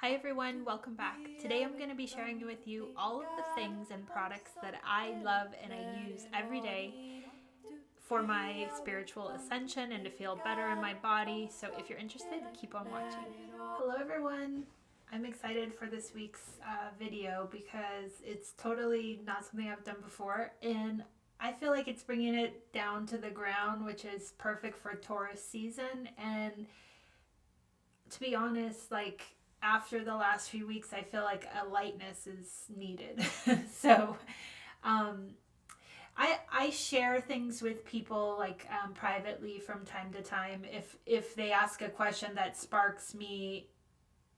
Hi everyone, welcome back. Today I'm going to be sharing with you all of the things and products that I love and I use every day for my spiritual ascension and to feel better in my body. So if you're interested, keep on watching. Hello everyone. I'm excited for this week's video because it's totally not something I've done before, and I feel like it's bringing it down to the ground, which is perfect for Taurus season. And to be honest, after the last few weeks, I feel like a lightness is needed. So I share things with people privately from time to time if they ask a question that sparks me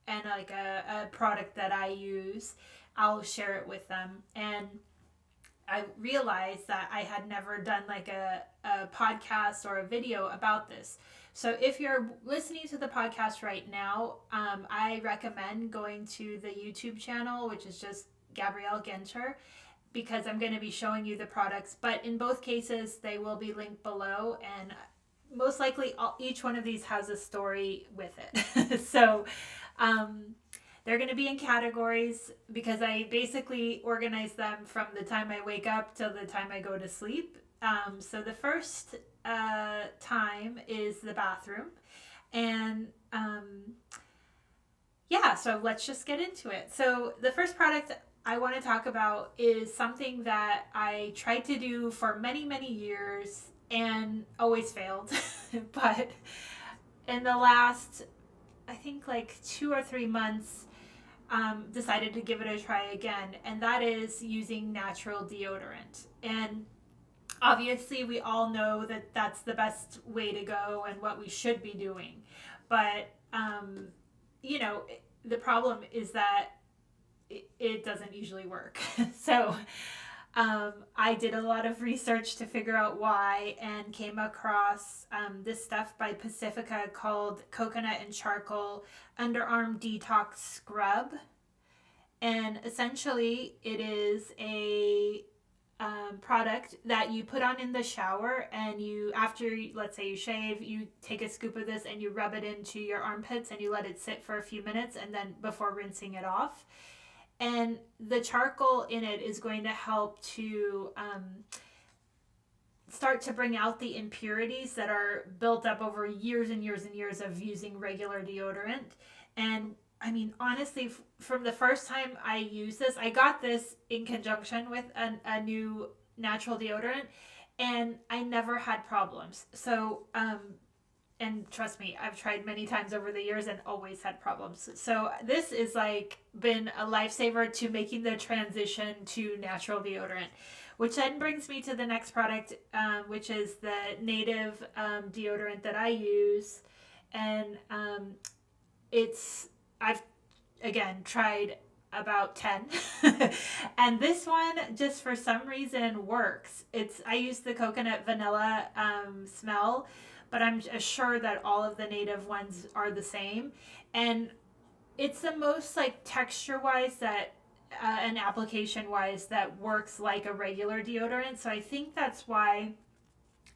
and a product that I use, I'll share it with them. And I realized that I had never done a podcast or a video about this. So if you're listening to the podcast right now, I recommend going to the YouTube channel, which is just Gabrielle Genter, because I'm going to be showing you the products. But in both cases, they will be linked below, and most likely each one of these has a story with it. So they're going to be in categories because I basically organize them from the time I wake up till the time I go to sleep. So the first time is the bathroom. And so let's just get into it. So the first product I want to talk about is something that I tried to do for many, many years and always failed. But in the last, I think 2 or 3 months, decided to give it a try again, and that is using natural deodorant. And obviously we all know that that's the best way to go and what we should be doing, but the problem is that it doesn't usually work. So I did a lot of research to figure out why, and came across this stuff by Pacifica called Coconut and Charcoal Underarm Detox Scrub. And essentially it is a product that you put on in the shower, and let's say you shave, you take a scoop of this and you rub it into your armpits and you let it sit for a few minutes, and then before rinsing it off. And the charcoal in it is going to help to start to bring out the impurities that are built up over years and years and years of using regular deodorant. And I mean, honestly, from the first time I used this, I got this in conjunction with a new natural deodorant, and I never had problems. So, and trust me, I've tried many times over the years and always had problems. So this is been a lifesaver to making the transition to natural deodorant, which then brings me to the next product, which is the native deodorant that I use. And I've again tried about 10 and this one just for some reason works. I use the coconut vanilla smell, but I'm sure that all of the native ones are the same, and it's the most texture wise that and application wise that works like a regular deodorant. So I think that's why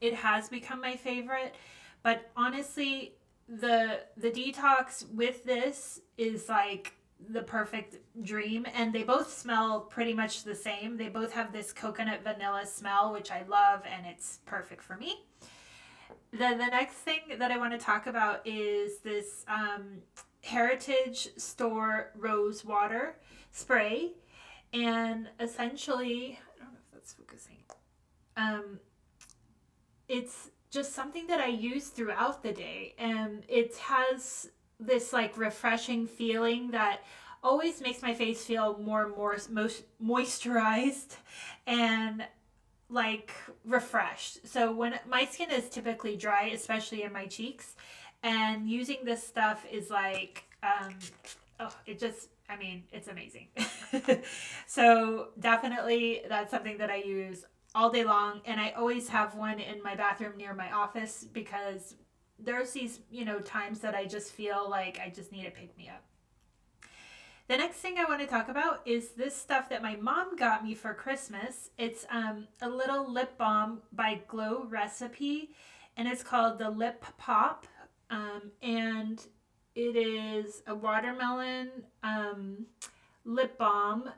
it has become my favorite. But honestly, the detox with this is the perfect dream, and they both smell pretty much the same. They both have this coconut vanilla smell, which I love, and it's perfect for me. The next thing that I want to talk about is this Heritage Store Rosewater spray. And essentially, I don't know if that's focusing. It's just something that I use throughout the day, and it has this refreshing feeling that always makes my face feel more moisturized and refreshed. So when my skin is typically dry, especially in my cheeks, and using this stuff is it's amazing. So definitely that's something that I use all day long, and I always have one in my bathroom near my office because there's these times that I just feel like I just need to pick me up. The next thing I want to talk about is this stuff that my mom got me for Christmas. It's a little lip balm by Glow Recipe, and it's called the Lip Pop. And it is a watermelon lip balm.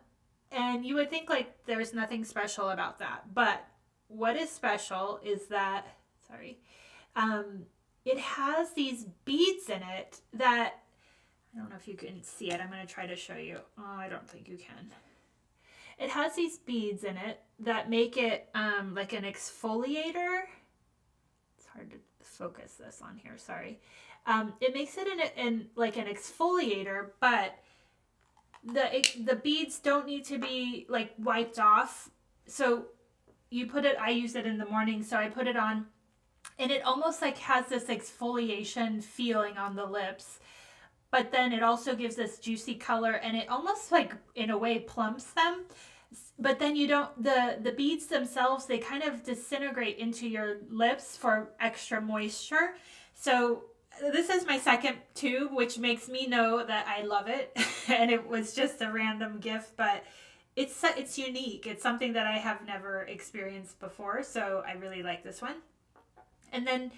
And you would think like there's nothing special about that. But what is special is that, it has these beads in it that, I don't know if you can see it. I'm going to try to show you. Oh, I don't think you can. It has these beads in it that make it like an exfoliator. It's hard to focus this on here, sorry. It makes it in like an exfoliator, but the beads don't need to be like wiped off. So you put it, I use it in the morning, so I put it on, and it almost like has this exfoliation feeling on the lips. But then it also gives this juicy color, and it almost like in a way plumps them. But then you don't, the beads themselves, they kind of disintegrate into your lips for extra moisture. So this is my second tube, which makes me know that I love it. And it was just a random gift, but it's unique. It's something that I have never experienced before. So I really like this one. And then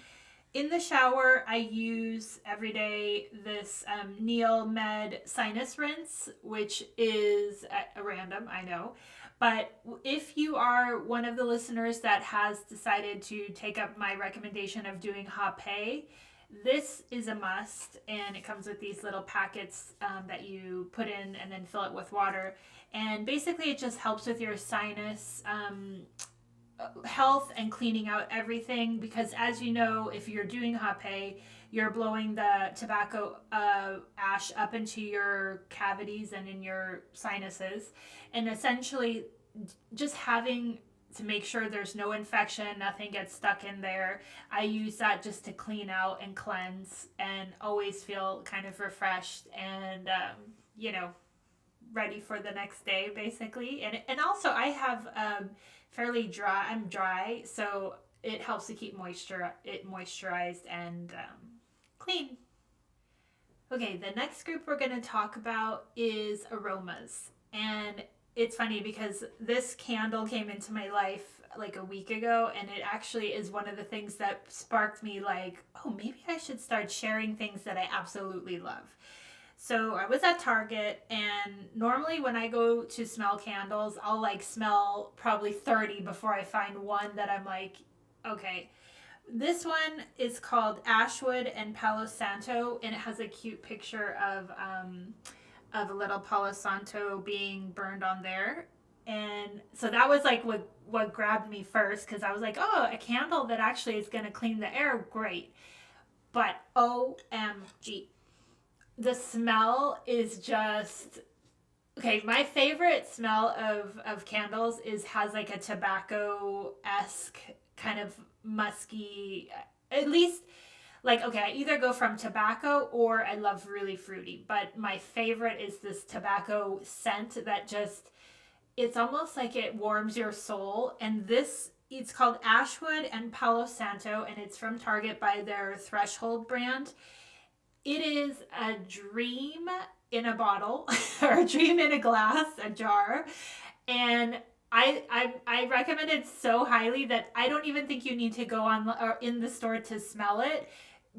in the shower, I use every day this Neilmed Sinus rinse, which is a random, I know. But if you are one of the listeners that has decided to take up my recommendation of doing Hape, this is a must. And it comes with these little packets that you put in and then fill it with water. And basically it just helps with your sinus health and cleaning out everything, because as you know, if you're doing Hape, you're blowing the tobacco ash up into your cavities and in your sinuses, and essentially just having to make sure there's no infection, nothing gets stuck in there. I use that just to clean out and cleanse, and always feel kind of refreshed and ready for the next day basically. And also I have fairly dry, I'm dry, so it helps to keep moisturized and clean. Okay, the next group we're going to talk about is aromas. And it's funny because this candle came into my life like a week ago, and it actually is one of the things that sparked me like, oh, maybe I should start sharing things that I absolutely love. So I was at Target, and normally when I go to smell candles, I'll like smell probably 30 before I find one that I'm like, okay. This one is called Ashwood and Palo Santo, and it has a cute picture of a little Palo Santo being burned on there. And so that was like what grabbed me first, because I was like, oh, a candle that actually is going to clean the air, great. But OMG. The smell is just, okay, my favorite smell of candles has like a tobacco-esque kind of musky, at least like, okay, I either go from tobacco or I love really fruity, but my favorite is this tobacco scent that just, it's almost like it warms your soul. And this, it's called Ashwood and Palo Santo, and it's from Target by their Threshold brand. It is a dream in a bottle, or a dream in a glass, a jar. And I recommend it so highly that I don't even think you need to go on or in the store to smell it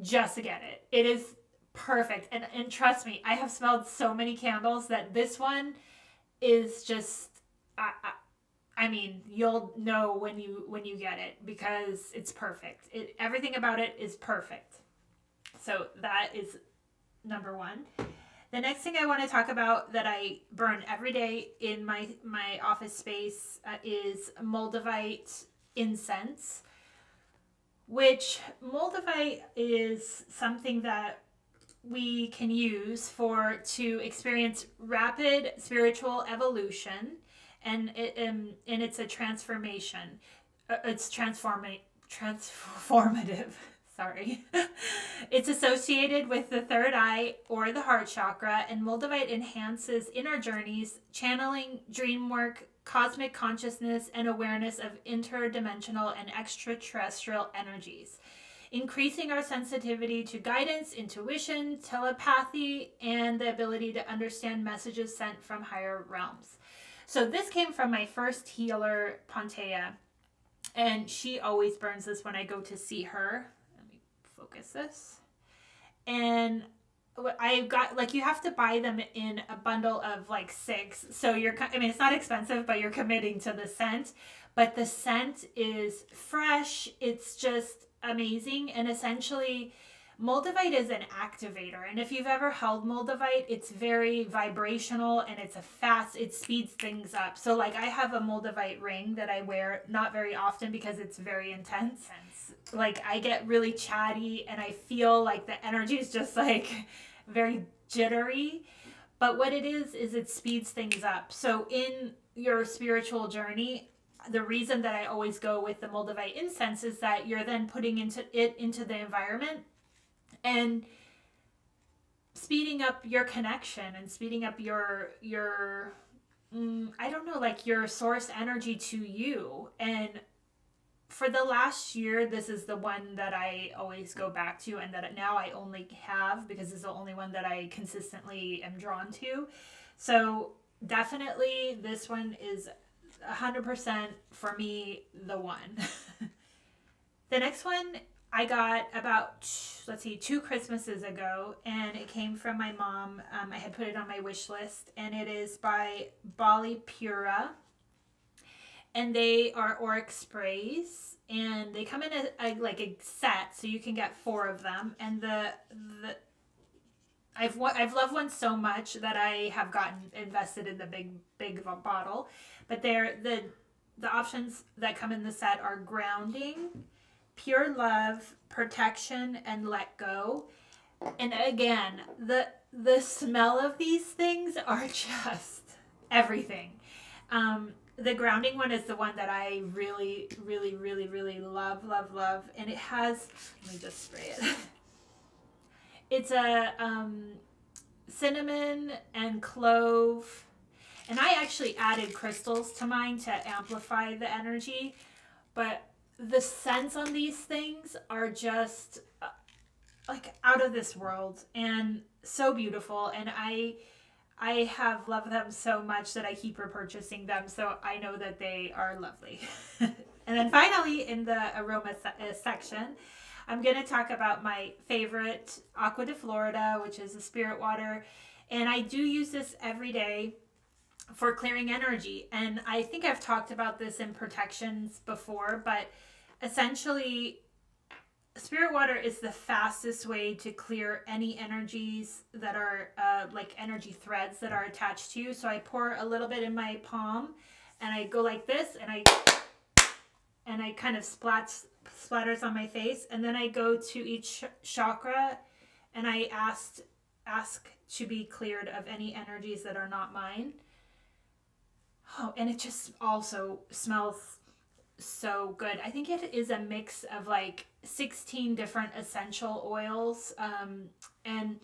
just to get it. It is perfect. And trust me, I have smelled so many candles that this one is just, I mean, you'll know when you get it, because it's perfect. Everything about it is perfect. So that is number one. The next thing I want to talk about that I burn every day in my office space is Moldavite Incense, which Moldavite is something that we can use to experience rapid spiritual evolution, and it's a transformation. It's transformative. Sorry. It's associated with the third eye or the heart chakra, and Moldavite enhances inner journeys, channeling dream work, cosmic consciousness, and awareness of interdimensional and extraterrestrial energies, increasing our sensitivity to guidance, intuition, telepathy, and the ability to understand messages sent from higher realms. So this came from my first healer, Pantea, and she always burns this when I go to see her. Focus this. And I got, like, you have to buy them in a bundle of like 6. So I mean, it's not expensive, but you're committing to the scent. But the scent is fresh. It's just amazing. And essentially, Moldavite is an activator. And if you've ever held Moldavite, it's very vibrational and it speeds things up. So like, I have a Moldavite ring that I wear not very often because it's very intense. Like, I get really chatty and I feel like the energy is just like very jittery. But what it is it speeds things up. So in your spiritual journey, the reason that I always go with the Moldavite incense is that you're then putting into the environment and speeding up your connection and speeding up your I don't know, like your source energy to you. And for the last year, this is the one that I always go back to, and that now I only have because it's the only one that I consistently am drawn to. So definitely this one is 100% for me, the one. The next one I got about, 2 Christmases ago, and it came from my mom. I had put it on my wish list, and it is by Bali Pura. And they are Auric sprays, and they come in a set, so you can get 4 of them. And I've loved one so much that I have gotten invested in the big bottle. But the options that come in the set are grounding, pure love, protection, and let go. And again, the smell of these things are just everything. The grounding one is the one that I really, really, really, really love. And it has, let me just spray it. It's a cinnamon and clove. And I actually added crystals to mine to amplify the energy. But the scents on these things are just like out of this world and so beautiful. And I have loved them so much that I keep repurchasing them, so I know that they are lovely. And then finally, in the aroma section, I'm going to talk about my favorite Agua de Florida, which is a spirit water. And I do use this every day for clearing energy. And I think I've talked about this in protections before, but essentially, spirit water is the fastest way to clear any energies that are like energy threads that are attached to you. So I pour a little bit in my palm and I go like this, and I kind of splatters on my face, and then I go to each chakra and I ask to be cleared of any energies that are not mine. Oh, and it just also smells so good. I think it is a mix of like 16 different essential oils, and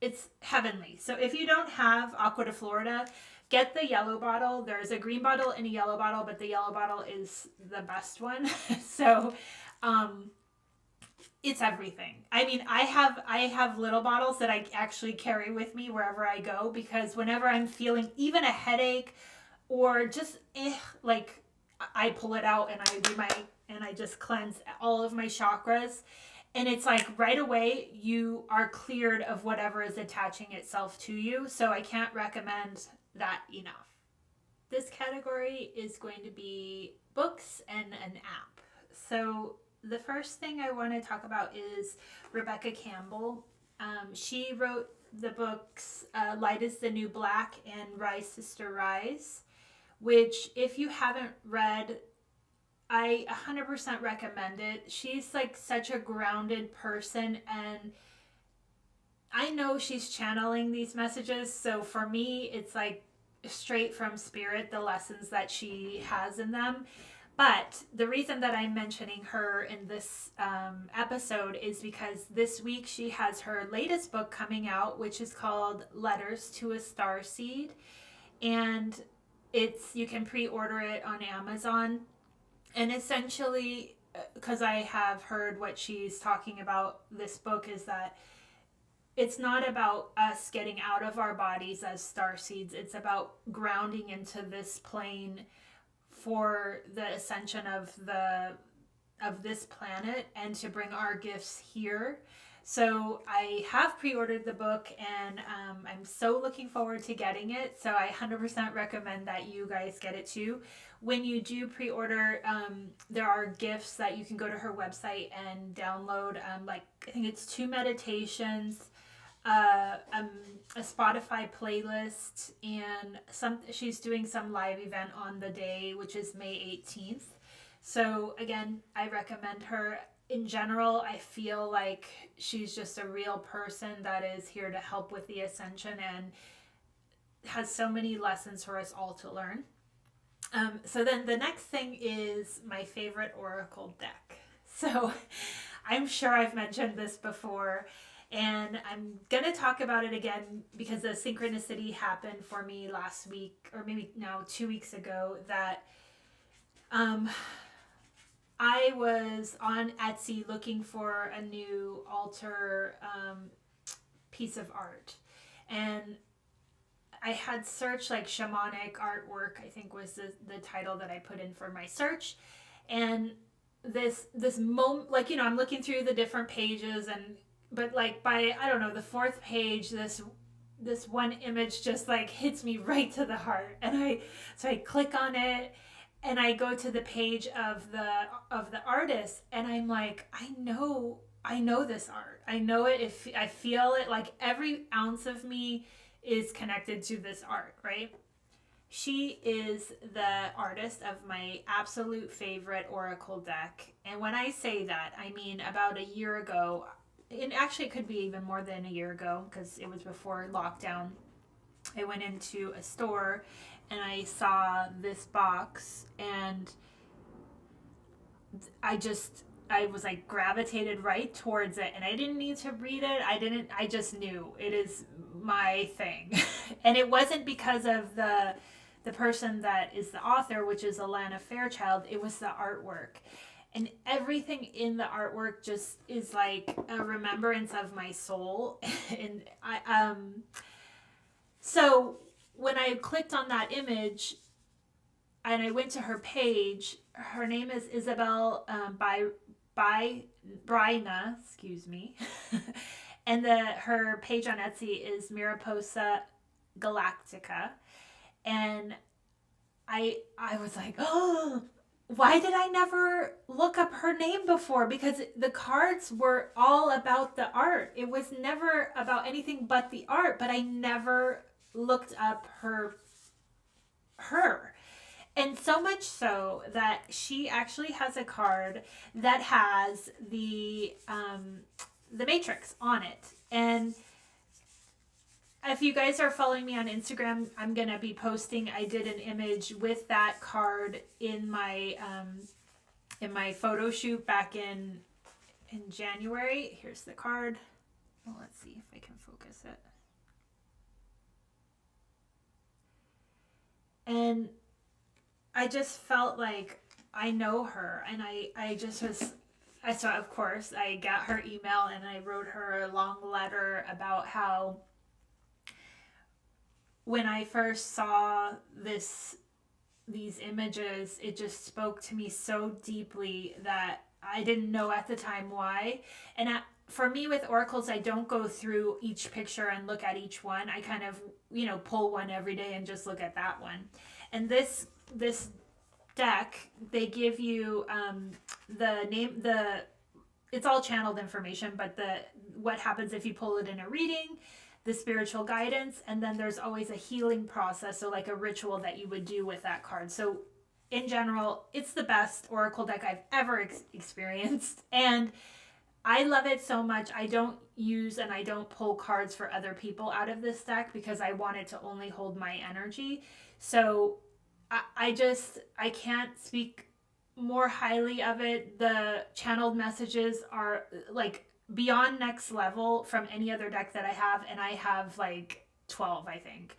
it's heavenly. So if you don't have Agua de Florida, get the yellow bottle. There's a green bottle and a yellow bottle, but the yellow bottle is the best one. So it's everything. I mean, I have little bottles that I actually carry with me wherever I go, because whenever I'm feeling even a headache or just like, I pull it out and I just cleanse all of my chakras, and it's like right away you are cleared of whatever is attaching itself to you. So I can't recommend that enough. This category is going to be books and an app. So the first thing I want to talk about is Rebecca Campbell. She wrote the books Light is the New Black and Rise Sister Rise, which if you haven't read, I 100% recommend it. She's like such a grounded person, and I know she's channeling these messages. So for me, it's like straight from spirit, the lessons that she has in them. But the reason that I'm mentioning her in this episode is because this week she has her latest book coming out, which is called Letters to a Starseed. And you can pre-order it on Amazon. And essentially, because I have heard what she's talking about this book, is that it's not about us getting out of our bodies as starseeds. It's about grounding into this plane for the ascension of this planet and to bring our gifts here. So I have pre-ordered the book, and I'm so looking forward to getting it. So I 100% recommend that you guys get it too. When you do pre-order, there are gifts that you can go to her website and download. Like I think it's 2 meditations, a Spotify playlist, and she's doing some live event on the day, which is May 18th. So again, I recommend her. In general, I feel like she's just a real person that is here to help with the ascension and has so many lessons for us all to learn. So then the next thing is my favorite oracle deck. So I'm sure I've mentioned this before, and I'm going to talk about it again because the synchronicity happened for me last week, or maybe now 2 weeks ago, that I was on Etsy looking for a new altar piece of art. And I had searched like shamanic artwork, I think was the title that I put in for my search. And this moment, like, I'm looking through the different pages, but like by, I don't know, the 4th page, this one image just like hits me right to the heart. And I click on it, and I go to the page of the artist, and I'm like, I know this art. I know it. If I feel it, like every ounce of me is connected to this art, right? She is the artist of my absolute favorite oracle deck. And when I say that, I mean about a year ago, and actually it could be even more than a year ago because it was before lockdown. I went into a store and I saw this box, and I was like gravitated right towards it, and I didn't need to read it. I just knew it is my thing. And it wasn't because of the person that is the author, which is Alana Fairchild. It was the artwork. And everything in the artwork just is like a remembrance of my soul. And so when I clicked on that image and I went to her page, her name is Isabel by Bryna, excuse me. And her page on Etsy is Mariposa Galactica. And I was like, oh, why did I never look up her name before? Because the cards were all about the art. It was never about anything but the art, but I never looked up her. And so much so that she actually has a card that has the matrix on it. And if you guys are following me on Instagram, I'm going to be posting, I did an image with that card in my photo shoot back in January. Here's the card. Well, let's see if I can focus it. And I just felt like I know her, and so of course I got her email and I wrote her a long letter about how when I first saw these images, it just spoke to me so deeply that I didn't know at the time why. And for me with oracles, I don't go through each picture and look at each one. I kind of, pull one every day and just look at that one. And this deck, they give you the name, it's all channeled information, but what happens if you pull it in a reading, the spiritual guidance, and then there's always a healing process, so like a ritual that you would do with that card. So in general, it's the best oracle deck I've ever experienced, and I love it so much. I don't use and I don't pull cards for other people out of this deck because I want it to only hold my energy. So I can't speak more highly of it. The channeled messages are like beyond next level from any other deck that I have, and I have like 12, I think.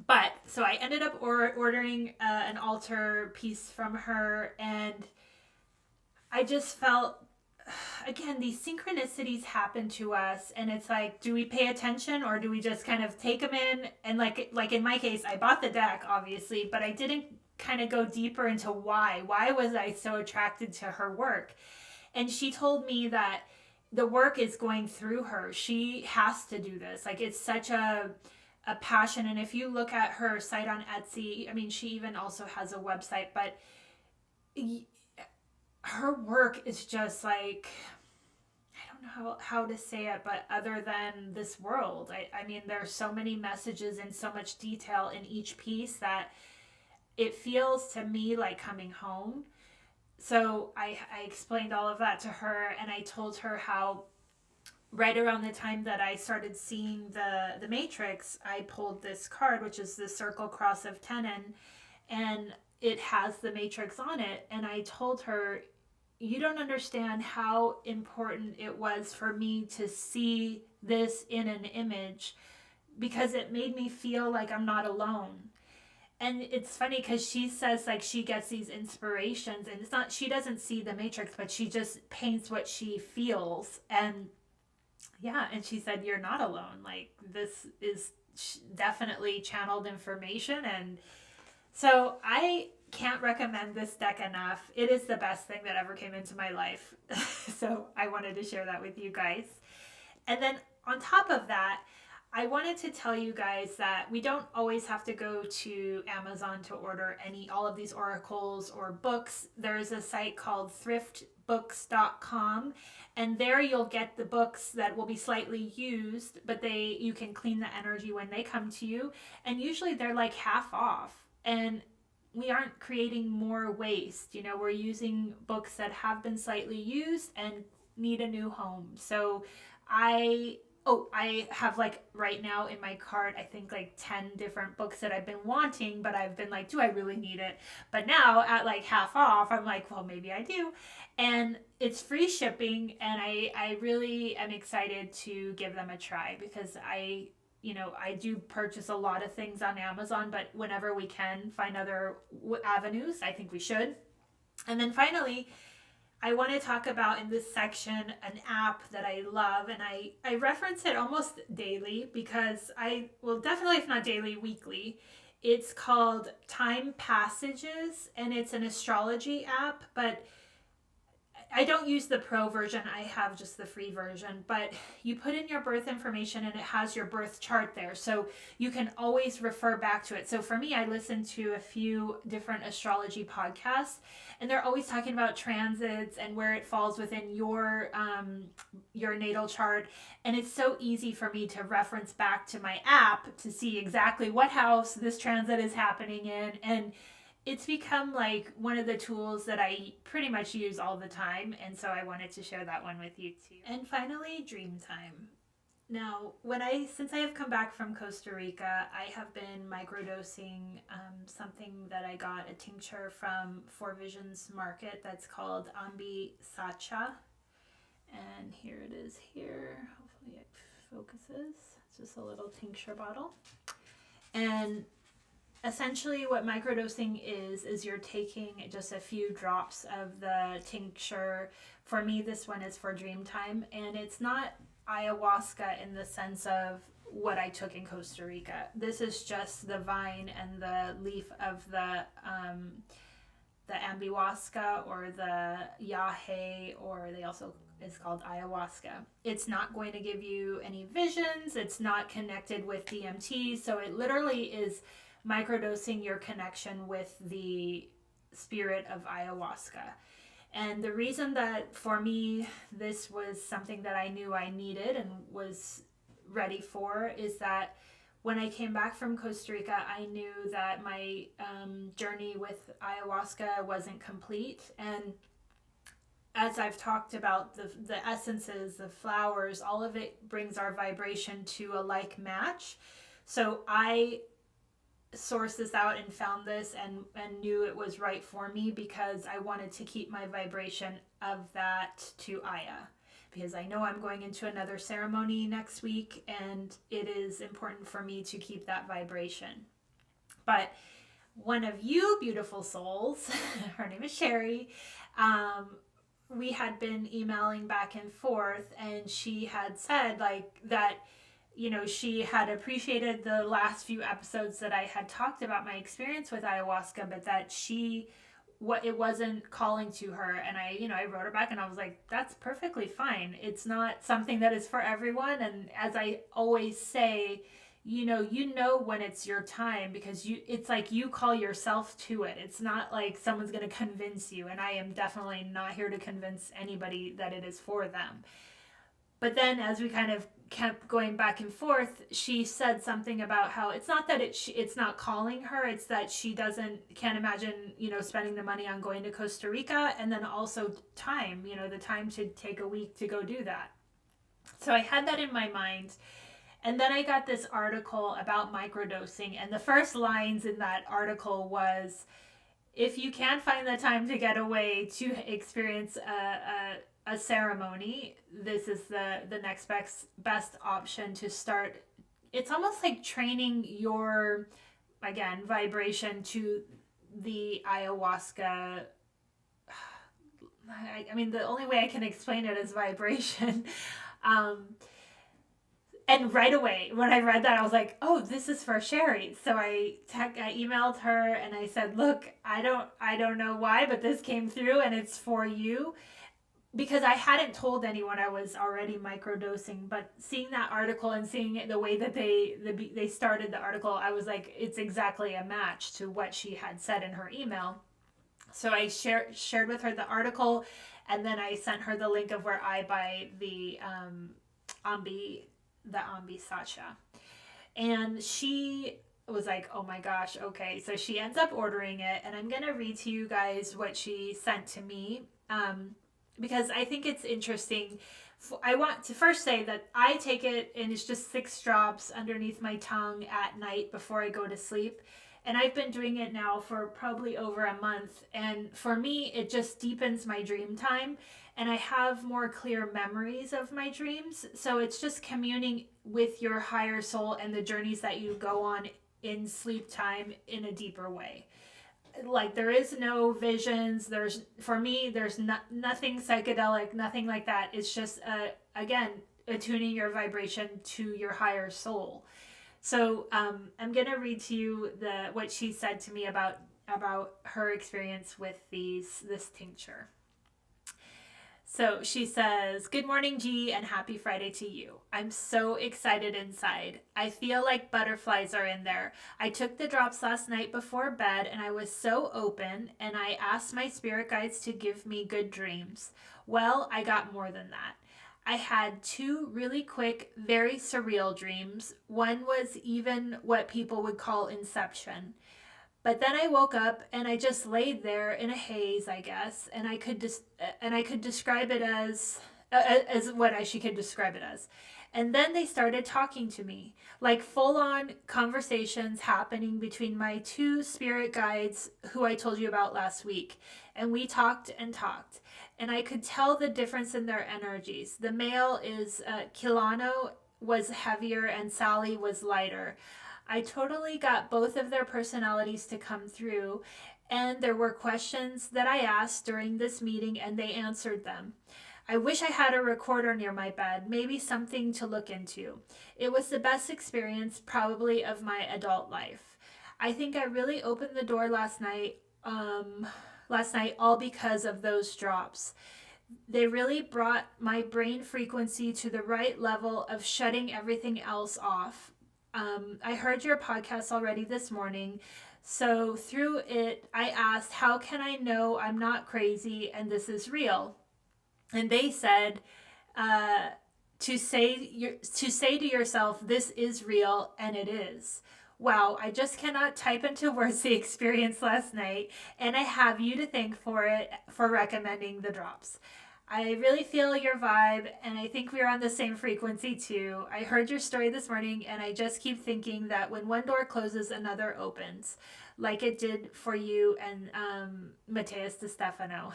But so I ended up ordering an altar piece from her, and I just felt, again, these synchronicities happen to us, and it's like, do we pay attention or do we just kind of take them in? And like in my case, I bought the deck obviously, but I didn't kind of go deeper into why was I so attracted to her work. And she told me that the work is going through her. She has to do this. Like, it's such a passion. And if you look at her site on Etsy, I mean, she even also has a website, but her work is just like, I don't know how to say it, but other than this world. I mean, there's so many messages and so much detail in each piece that it feels to me like coming home. So I explained all of that to her, and I told her how right around the time that I started seeing the Matrix, I pulled this card, which is the Circle Cross of Tenon, and it has the Matrix on it. And I told her, you don't understand how important it was for me to see this in an image, because it made me feel like I'm not alone. And it's funny because she says like she gets these inspirations, and it's not, she doesn't see the Matrix, but she just paints what she feels. And yeah, and she said, you're not alone. Like, this is definitely channeled information. And so I can't recommend this deck enough. It is the best thing that ever came into my life. So I wanted to share that with you guys. And then on top of that, I wanted to tell you guys that we don't always have to go to Amazon to order all of these oracles or books. There's a site called thriftbooks.com, and there you'll get the books that will be slightly used, but you can clean the energy when they come to you. And usually they're like half off, and we aren't creating more waste. You know, we're using books that have been slightly used and need a new home. So I have like right now in my cart, I think like 10 different books that I've been wanting, but I've been like, do I really need it? But now at like half off, I'm like, well, maybe I do. And it's free shipping. And I really am excited to give them a try, because I do purchase a lot of things on Amazon, but whenever we can find other avenues, I think we should. And then finally, I want to talk about in this section an app that I love, and I reference it almost daily, because definitely, if not daily, weekly. It's called TimePassages, and it's an astrology app, but I don't use the pro version. I have just the free version, but you put in your birth information and it has your birth chart there. So you can always refer back to it. So for me, I listen to a few different astrology podcasts, and they're always talking about transits and where it falls within your natal chart. And it's so easy for me to reference back to my app to see exactly what house this transit is happening in. And it's become like one of the tools that I pretty much use all the time. And so I wanted to share that one with you too. And finally, dream time. Now, since I have come back from Costa Rica, I have been microdosing something that I got, a tincture from Four Visions Market that's called Ambi Sacha. And here it is here. Hopefully it focuses. It's just a little tincture bottle. And essentially what microdosing is you're taking just a few drops of the tincture. For me, this one is for dream time, and it's not ayahuasca in the sense of what I took in Costa Rica. This is just the vine and the leaf of the ambihuasca or the yahe, or they also is called ayahuasca. It's not going to give you any visions. It's not connected with DMT. So it literally is microdosing your connection with the spirit of ayahuasca. And the reason that for me this was something that I knew I needed and was ready for is that when I came back from Costa Rica, I knew that my journey with ayahuasca wasn't complete. And as I've talked about, the essences, the flowers, all of it brings our vibration to a like match. So I sourced this out and found this and knew it was right for me, because I wanted to keep my vibration of that to Aya, because I know I'm going into another ceremony next week, and it is important for me to keep that vibration. But one of you beautiful souls, her name is Sherry, we had been emailing back and forth, and she had said like that, she had appreciated the last few episodes that I had talked about my experience with ayahuasca, but that she what it wasn't calling to her. And I wrote her back and I was like, that's perfectly fine. It's not something that is for everyone. And as I always say, you know when it's your time, because it's like you call yourself to it. It's not like someone's going to convince you. And I am definitely not here to convince anybody that it is for them. But then as we kind of kept going back and forth, she said something about how it's not that it's not calling her, it's that she can't imagine, spending the money on going to Costa Rica, and then also time, the time to take a week to go do that. So I had that in my mind. And then I got this article about microdosing, and the first lines in that article was, if you can't find the time to get away to experience a ceremony, this is the next best option to start. It's almost like training your, again, vibration to the ayahuasca. I mean, the only way I can explain it is vibration. And right away, when I read that, I was like, oh, this is for Sherry. So I emailed her and I said, look, I don't know why, but this came through and it's for you. Because I hadn't told anyone I was already microdosing, but seeing that article and seeing the way that they started the article, I was like, it's exactly a match to what she had said in her email. So I shared with her the article, and then I sent her the link of where I buy the Ambi Sacha. And she was like, oh my gosh, okay. So she ends up ordering it, and I'm going to read to you guys what she sent to me. Because I think it's interesting. I want to first say that I take it, and it's just 6 drops underneath my tongue at night before I go to sleep. And I've been doing it now for probably over a month. And for me, it just deepens my dream time. And I have more clear memories of my dreams. So it's just communing with your higher soul and the journeys that you go on in sleep time in a deeper way. Like, there is no visions. For me, there's nothing psychedelic, nothing like that. It's just, again, attuning your vibration to your higher soul. So I'm going to read to you what she said to me about her experience with this tincture. So she says, good morning, G, and happy Friday to you. I'm so excited inside. I feel like butterflies are in there. I took the drops last night before bed, and I was so open, and I asked my spirit guides to give me good dreams. Well, I got more than that. I had 2 really quick, very surreal dreams. One was even what people would call inception. But then I woke up and I just laid there in a haze, I guess, and I could describe it as what she could describe it as. And then they started talking to me, like full-on conversations happening between my 2 spirit guides who I told you about last week. And we talked and talked, and I could tell the difference in their energies. The male is Kilano was heavier and Sally was lighter. I totally got both of their personalities to come through, and there were questions that I asked during this meeting, and they answered them. I wish I had a recorder near my bed, maybe something to look into. It was the best experience probably of my adult life. I think I really opened the door last night all because of those drops. They really brought my brain frequency to the right level of shutting everything else off. I heard your podcast already this morning, so through it, I asked, how can I know I'm not crazy and this is real? And they said, to say to yourself, this is real, and it is. Wow, I just cannot type into words the experience last night, and I have you to thank for recommending the drops. I really feel your vibe, and I think we're on the same frequency too. I heard your story this morning, and I just keep thinking that when one door closes, another opens, like it did for you and Mateus de Stefano.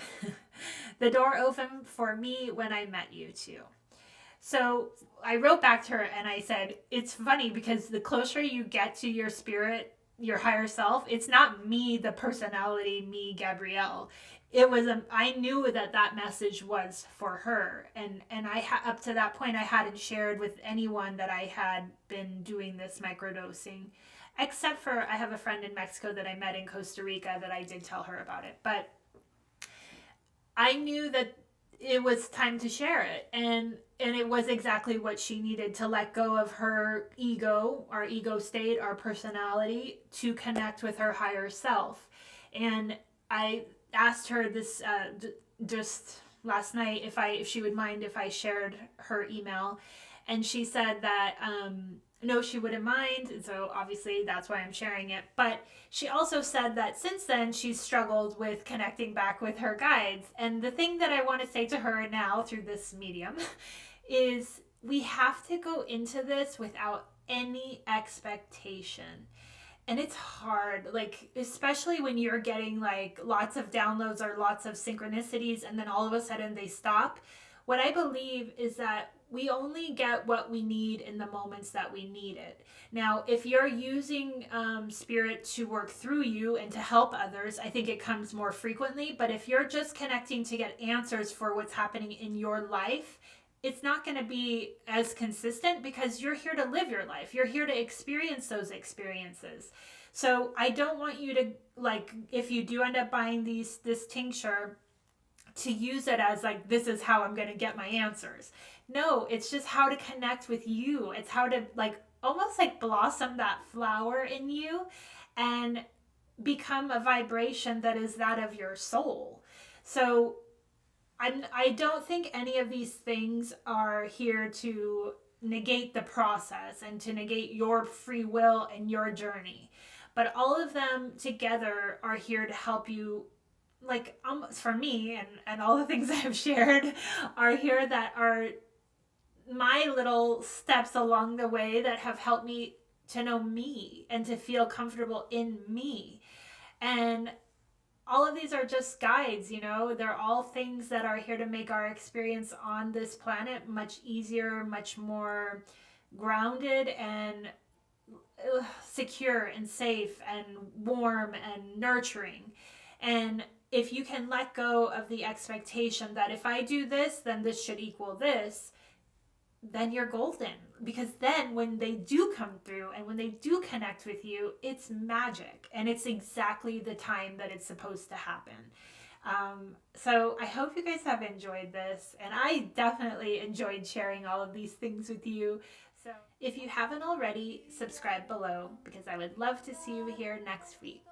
The door opened for me when I met you too. So I wrote back to her and I said, it's funny because the closer you get to your spirit, your higher self, it's not me, the personality, me, Gabrielle. I knew that that message was for her, and up to that point I hadn't shared with anyone that I had been doing this microdosing, except for I have a friend in Mexico that I met in Costa Rica that I did tell her about it. But I knew that it was time to share it, and it was exactly what she needed, to let go of her ego, our ego state, our personality, to connect with her higher self. And I asked her this just last night if she would mind if I shared her email, and she said that no, she wouldn't mind. And so obviously that's why I'm sharing it. But she also said that since then she's struggled with connecting back with her guides. And the thing that I want to say to her now through this medium is we have to go into this without any expectation. And it's hard, like, especially when you're getting like lots of downloads or lots of synchronicities and then all of a sudden they stop. What I believe is that we only get what we need in the moments that we need it. Now, if you're using spirit to work through you and to help others, I think it comes more frequently. But if you're just connecting to get answers for what's happening in your life, it's not going to be as consistent, because you're here to live your life. You're here to experience those experiences. So I don't want you to, like, if you do end up buying this tincture, to use it as like, this is how I'm going to get my answers. No, it's just how to connect with you. It's how to, like, almost like blossom that flower in you and become a vibration that is that of your soul. So I don't think any of these things are here to negate the process and to negate your free will and your journey. But all of them together are here to help you. Like, for me, and all the things I've shared are here that are my little steps along the way that have helped me to know me and to feel comfortable in me. And all of these are just guides, you know. They're all things that are here to make our experience on this planet much easier, much more grounded and secure and safe and warm and nurturing. And if you can let go of the expectation that if I do this, then this should equal this, then you're golden. Because then when they do come through and when they do connect with you, it's magic. And it's exactly the time that it's supposed to happen. So I hope you guys have enjoyed this. And I definitely enjoyed sharing all of these things with you. So if you haven't already, subscribe below, because I would love to see you here next week.